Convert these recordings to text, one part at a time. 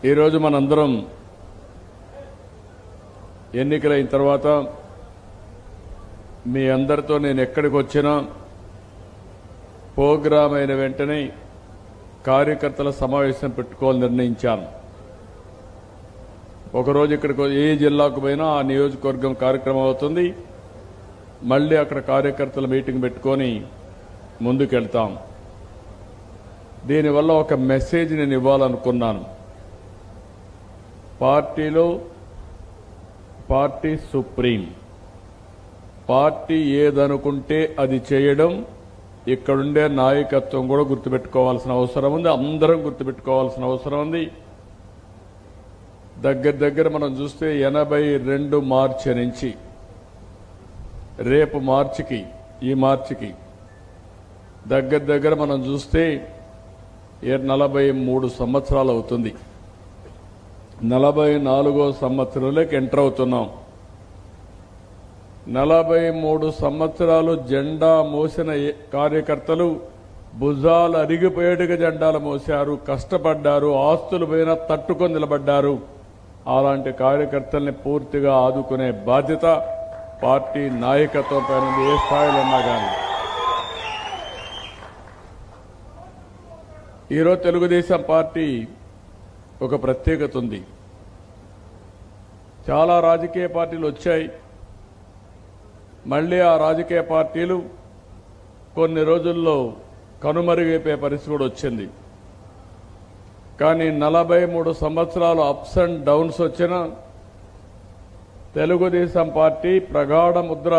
ఈరోజు మనందరం ఎన్నికలైన తర్వాత మీ అందరితో నేను ఎక్కడికి వచ్చినా ప్రోగ్రామ్ అయిన వెంటనే కార్యకర్తల సమావేశం పెట్టుకోవాలని నిర్ణయించాను. ఒకరోజు ఇక్కడికి ఏ జిల్లాకు పోయినా ఆ నియోజకవర్గం కార్యక్రమం అవుతుంది. మళ్ళీ అక్కడ కార్యకర్తల మీటింగ్ పెట్టుకొని ముందుకెళ్తాం. దీనివల్ల ఒక మెసేజ్ నేను ఇవ్వాలనుకున్నాను. పార్టీలో పార్టీ సుప్రీం, పార్టీ ఏదనుకుంటే అది చేయడం ఇక్కడుండే నాయకత్వం కూడా గుర్తుపెట్టుకోవాల్సిన అవసరం ఉంది. అందరం గుర్తుపెట్టుకోవాల్సిన అవసరం ఉంది. దగ్గర మనం చూస్తే 82 మార్చి నుంచి రేపు మార్చికి ఈ మార్చికి దగ్గర మనం చూస్తే 43 సంవత్సరాలు అవుతుంది. 44వ సంవత్సరంలోకి ఎంటర్ అవుతున్నాం. 43 సంవత్సరాలు జెండా మోసిన కార్యకర్తలు భుజాలు అరిగిపోయేట్టుగా జెండాలు మోశారు, కష్టపడ్డారు, ఆస్తులు పైన తట్టుకొని నిలబడ్డారు. అలాంటి కార్యకర్తల్ని పూర్తిగా ఆదుకునే బాధ్యత పార్టీ నాయకత్వం పైన ఏ స్థాయిలో ఉన్నా కానీ. ఈరోజు తెలుగుదేశం పార్టీ ఒక ప్రత్యేకత ఉంది. చాలా రాజకీయ పార్టీలు వచ్చాయి. మళ్లీ ఆ రాజకీయ పార్టీలు కొన్ని రోజుల్లో కనుమరుగైపోయే పరిస్థితి కూడా వచ్చింది. కానీ 43 సంవత్సరాలు అప్స్ అండ్ డౌన్స్ వచ్చిన తెలుగుదేశం పార్టీ ప్రగాఢ ముద్ర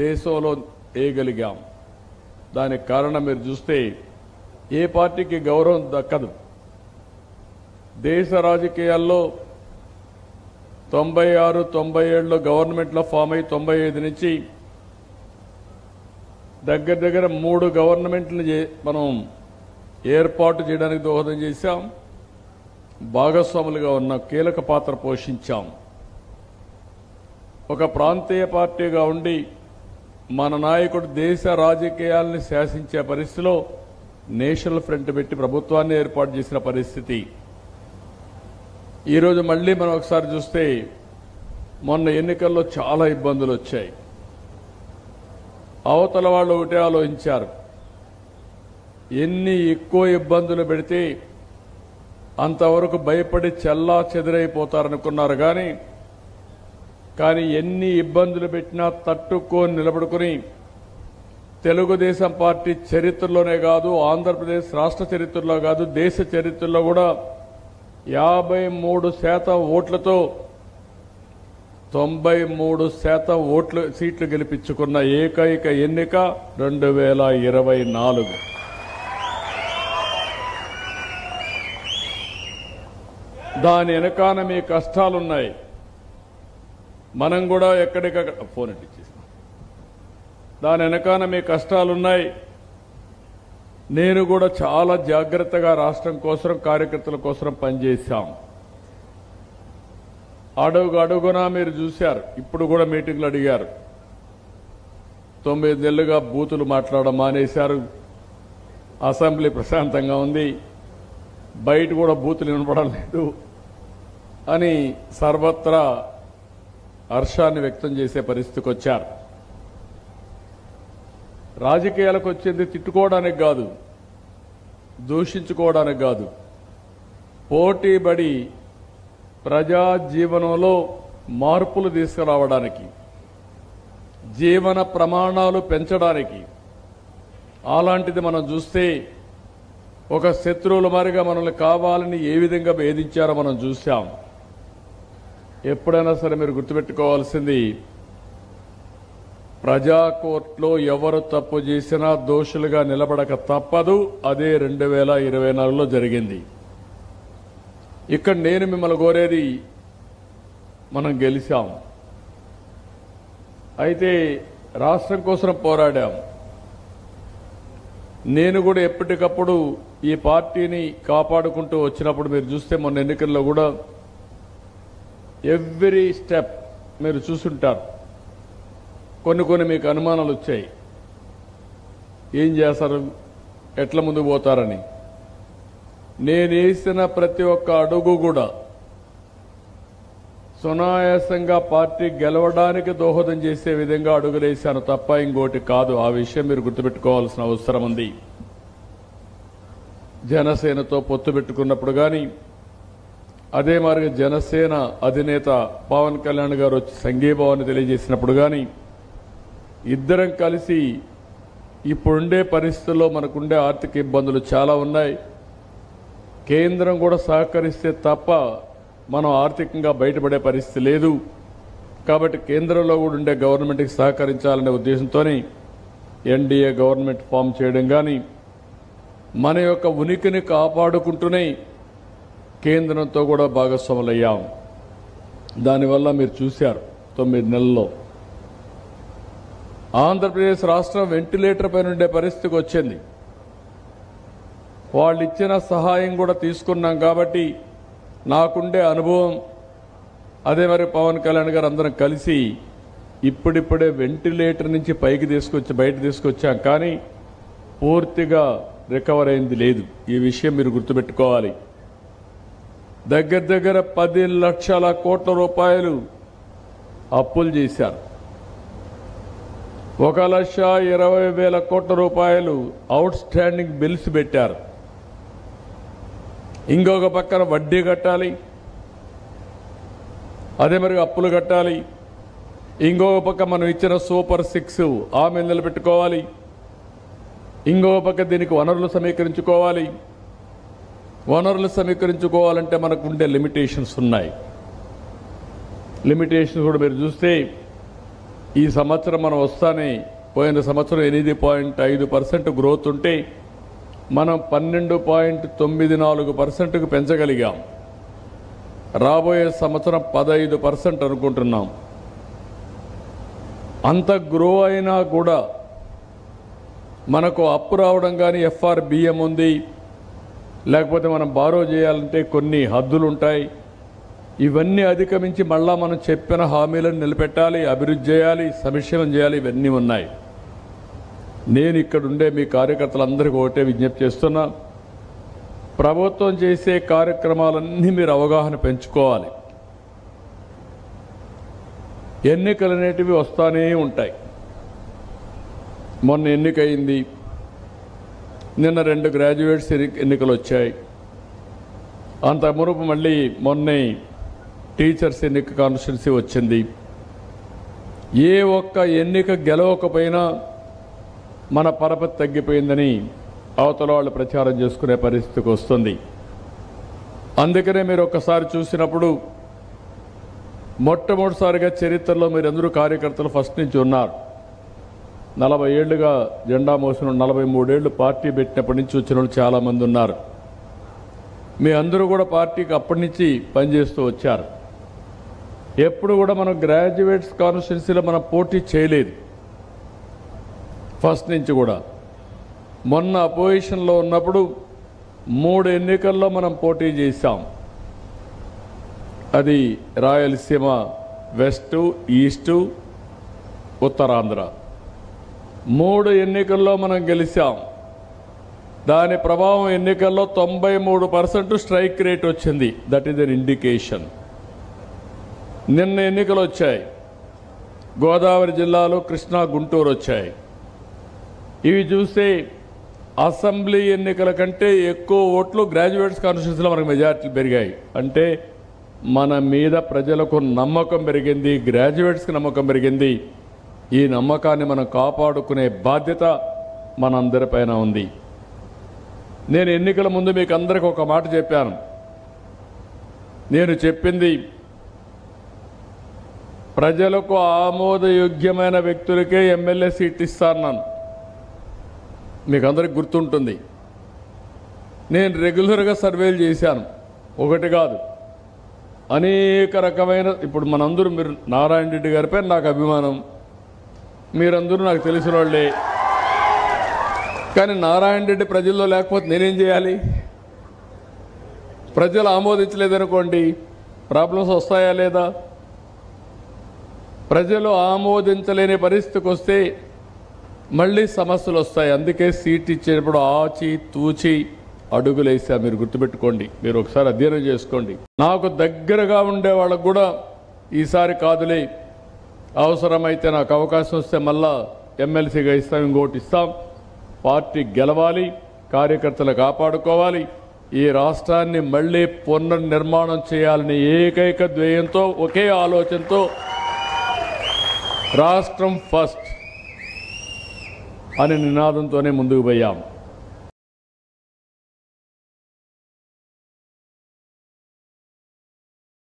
దేశంలో వేయగలిగాం. దానికి కారణం మీరు చూస్తే ఏ పార్టీకి గౌరవం దక్కదు. దేశ రాజకీయాల్లో 96, 97లో గవర్నమెంట్లో ఫామ్ అయి 95 నుంచి దగ్గర 3 గవర్నమెంట్లు మనం ఏర్పాటు చేయడానికి దోహదం చేశాం. భాగస్వాములుగా ఉన్న కీలక పాత్ర పోషించాం. ఒక ప్రాంతీయ పార్టీగా ఉండి మన నాయకుడు దేశ రాజకీయాల్ని శాసించే పరిస్థితిలో నేషనల్ ఫ్రంట్ పెట్టి ప్రభుత్వాన్ని ఏర్పాటు చేసిన పరిస్థితి. ఈరోజు మళ్లీ మనం ఒకసారి చూస్తే మొన్న ఎన్నికల్లో చాలా ఇబ్బందులు వచ్చాయి. అవతల వాళ్ళు ఒకటే ఆలోచించారు, ఎన్ని ఎక్కువ ఇబ్బందులు పెడితే అంతవరకు భయపడి చెల్లా చెదిరైపోతారనుకున్నారు. కానీ ఎన్ని ఇబ్బందులు పెట్టినా తట్టుకొని నిలబడుకుని తెలుగుదేశం పార్టీ చరిత్రలోనే కాదు, ఆంధ్రప్రదేశ్ రాష్ట్ర చరిత్రలో కాదు, దేశ చరిత్రలో కూడా 53% ఓట్లతో 93% సీట్లు గెలిపించుకున్న ఏకైక ఎన్నిక 2024. దాని వెనకాన మీ కష్టాలున్నాయి. మనం కూడా ఎక్కడికక్కడ ఫోన్ ఇచ్చేసాం. దాని వెనకాన మీ కష్టాలున్నాయి. నేను కూడా చాలా జాగ్రత్తగా రాష్ట్రం కోసం, కార్యకర్తల కోసం పనిచేశాం. అడుగునా మీరు చూశారు. ఇప్పుడు కూడా మీటింగ్లు అడిగారు. 9 నెలలుగా బూతులు మాట్లాడడం మానేశారు. అసెంబ్లీ ప్రశాంతంగా ఉంది. బయట కూడా బూతులు వినపడం లేదు అని సర్వత్రా హర్షాన్ని వ్యక్తం చేసే పరిస్థితికి వచ్చారు. రాజకీయాలకు వచ్చింది తిట్టుకోవడానికి కాదు, దూషించుకోవడానికి కాదు, పోటీపడి ప్రజా జీవనంలో మార్పులు తీసుకురావడానికి, జీవన ప్రమాణాలు పెంచడానికి. అలాంటిది మనం చూస్తే ఒక శత్రువుల మారిగా మనల్ని కావాలని ఏ విధంగా వేధించారో మనం చూశాం. ఎప్పుడైనా సరే మీరు గుర్తుపెట్టుకోవాల్సింది, ప్రజా కోర్టులో ఎవరు తప్పు చేసినా దోషులుగా నిలబడక తప్పదు. అదే 2024లో జరిగింది. ఇక్కడ నేను మిమ్మల్ని కోరేది, మనం గెలిచాం. అయితే రాష్ట్రం కోసం పోరాడాం. నేను కూడా ఎప్పటికప్పుడు ఈ పార్టీని కాపాడుకుంటూ వచ్చినప్పుడు మీరు చూస్తే మొన్న ఎన్నికల్లో కూడా ఎవ్రీ స్టెప్ మీరు చూసుంటారు. కొన్ని మీకు అనుమానాలు వచ్చాయి. ఏం చేస్తారు, ఎట్లా ముందుకు పోతారని. నేనేసిన ప్రతి ఒక్క అడుగు కూడా సునాయాసంగా పార్టీ గెలవడానికి దోహదం చేసే విధంగా అడుగులేశాను తప్ప ఇంకోటి కాదు. ఆ విషయం మీరు గుర్తుపెట్టుకోవాల్సిన అవసరం ఉంది. జనసేనతో పొత్తు పెట్టుకున్నప్పుడు కానీ, అదే మరి జనసేన అధినేత పవన్ కళ్యాణ్ గారు వచ్చి సంఘీభావాన్ని తెలియజేసినప్పుడు కానీ, ఇద్దరం కలిసి ఇప్పుడుండే పరిస్థితుల్లో మనకుండే ఆర్థిక ఇబ్బందులు చాలా ఉన్నాయి, కేంద్రం కూడా సహకరిస్తే తప్ప మనం ఆర్థికంగా బయటపడే పరిస్థితి లేదు, కాబట్టి కేంద్రంలో కూడా ఉండే గవర్నమెంట్కి సహకరించాలనే ఉద్దేశంతోనే ఎన్డీఏ గవర్నమెంట్ ఫామ్ చేయడం కానీ, మన యొక్క ఉనికిని కాపాడుకుంటూనే కేంద్రంతో కూడా భాగస్వాములయ్యాం. దానివల్ల మీరు చూశారు 9 నెలల్లో ఆంధ్రప్రదేశ్ రాష్ట్రం వెంటిలేటర్ పైన ఉండే పరిస్థితికి వచ్చింది. వాళ్ళు ఇచ్చిన సహాయం కూడా తీసుకున్నాం కాబట్టి నాకుండే అనుభవం, అదే మరి పవన్ కళ్యాణ్ గారు అందరం కలిసి ఇప్పుడిప్పుడే వెంటిలేటర్ నుంచి బయట తీసుకొచ్చాం, కానీ పూర్తిగా రికవర్ అయింది లేదు. ఈ విషయం మీరు గుర్తుపెట్టుకోవాలి. దగ్గర 10 లక్షల కోట్ల రూపాయలు అప్పులు చేశారు. 1,20,000 కోట్ల రూపాయలు అవుట్ స్టాండింగ్ బిల్స్ పెట్టారు. ఇంకొక పక్కన వడ్డీ కట్టాలి, అదే మరి అప్పులు కట్టాలి. ఇంకొక పక్క మనం ఇచ్చిన సూపర్ 6 ఆమె నిలబెట్టుకోవాలి. ఇంకొక పక్క దీనికి వనరులు సమీకరించుకోవాలి. వనరులు సమీకరించుకోవాలంటే మనకు ఉండే లిమిటేషన్స్ ఉన్నాయి. లిమిటేషన్స్ కూడా మీరు చూస్తే ఈ సంవత్సరం మనం వస్తానే, పోయిన సంవత్సరం 8.5% గ్రోత్ ఉంటే మనం 12.94%కు పెంచగలిగాం. రాబోయే సంవత్సరం 15% అనుకుంటున్నాం. అంత గ్రో అయినా కూడా మనకు అప్పు రావడం కానీ FRBM ఉంది, లేకపోతే మనం బారో చేయాలంటే కొన్ని హద్దులు ఉంటాయి. ఇవన్నీ అధిగమించి మళ్ళా మనం చెప్పిన హామీలను నిలబెట్టాలి, అభివృద్ధి చేయాలి, సంక్షేమం చేయాలి, ఇవన్నీ ఉన్నాయి. నేను ఇక్కడుండే మీ కార్యకర్తలందరికీ ఒకటే విజ్ఞప్తి చేస్తున్నా, ప్రభుత్వం చేసే కార్యక్రమాలన్నీ మీరు అవగాహన పెంచుకోవాలి. ఎన్నికలు అనేటివి వస్తానే ఉంటాయి. మొన్న ఎన్నికయింది, నిన్న 2 గ్రాడ్యుయేట్స్ ఎన్నికలు వచ్చాయి. అంత మునుపు మళ్ళీ మొన్నే టీచర్స్ ఎన్నిక కాన్స్టిట్యున్సీ వచ్చింది. ఏ ఒక్క ఎన్నిక గెలవకపోయినా మన పరపతి తగ్గిపోయిందని అవతల వాళ్ళు ప్రచారం చేసుకునే పరిస్థితికి వస్తుంది. అందుకనే మీరు ఒక్కసారి చూసినప్పుడు మొట్టమొదటిసారిగా చరిత్రలో మీరందరూ కార్యకర్తలు ఫస్ట్ నుంచి ఉన్నారు. 40 ఏళ్లుగా జెండా మోసిన 43 ఏళ్లు పార్టీ పెట్టినప్పటి నుంచి వచ్చిన వాళ్ళు చాలామంది ఉన్నారు. మీ అందరూ కూడా పార్టీకి అప్పటి నుంచి పనిచేస్తూ వచ్చారు. ఎప్పుడు కూడా మనం గ్రాడ్యుయేట్స్ కాన్స్టిట్యున్సీలో మనం పోటీ చేయలేదు ఫస్ట్ నుంచి కూడా. మొన్న అపోజిషన్లో ఉన్నప్పుడు 3 ఎన్నికల్లో మనం పోటీ చేశాం. అది రాయలసీమ వెస్టు, ఈస్టు, ఉత్తరాంధ్ర 3 ఎన్నికల్లో మనం గెలిచాం. దాని ప్రభావం ఎన్నికల్లో 93% స్ట్రైక్ రేట్ వచ్చింది. That is an indication. నిన్న ఎన్నికలు వచ్చాయి, గోదావరి జిల్లాలో కృష్ణా, గుంటూరు వచ్చాయి. ఇవి చూస్తే అసెంబ్లీ ఎన్నికల కంటే ఎక్కువ ఓట్లు గ్రాడ్యుయేట్స్ కాన్స్టిట్యున్సీలో మనకు మెజార్టీలు పెరిగాయి. అంటే మన మీద ప్రజలకు నమ్మకం పెరిగింది, గ్రాడ్యుయేట్స్కి నమ్మకం పెరిగింది. ఈ నమ్మకాన్ని మనం కాపాడుకునే బాధ్యత మనందరిపైన ఉంది. నేను ఎన్నికల ముందు మీకు అందరికీ ఒక మాట చెప్పాను. నేను చెప్పింది ప్రజలకు ఆమోదయోగ్యమైన వ్యక్తులకే ఎమ్మెల్యే సీట్ ఇస్తాను. మీకు అందరికి గుర్తుంటుంది. నేను రెగ్యులర్గా సర్వేలు చేశాను, ఒకటి కాదు, అనేక రకమైన. ఇప్పుడు మనందరూ, మీరు నారాయణ రెడ్డి గారిపై నాకు అభిమానం, మీరందరూ నాకు తెలిసిన వాళ్ళే. కానీ నారాయణ రెడ్డి ప్రజల్లో లేకపోతే నేనేం చేయాలి? ప్రజలు ఆమోదించలేదనుకోండి, ప్రాబ్లమ్స్ వస్తాయా లేదా? ప్రజలు ఆమోదించలేని పరిస్థితికి వస్తే మళ్ళీ సమస్యలు వస్తాయి. అందుకే సీట్ ఇచ్చేటప్పుడు ఆచి తూచి అడుగులేసా. మీరు గుర్తుపెట్టుకోండి, మీరు ఒకసారి అధ్యయనం చేసుకోండి. నాకు దగ్గరగా ఉండే వాళ్ళకు కూడా ఈసారి కాదులే, అవసరమైతే నాకు అవకాశం వస్తే మళ్ళా ఎమ్మెల్సీగా ఇస్తాం, ఇంకోటి ఇస్తాం, పార్టీ గెలవాలి, కార్యకర్తలు కాపాడుకోవాలి, ఈ రాష్ట్రాన్ని మళ్ళీ పునర్నిర్మాణం చేయాలని ఏకైక ధ్యేయంతో, ఒకే ఆలోచనతో రాష్ట్రం ఫస్ట్ అనే నినాదంతోనే ముందుకు పోయాం.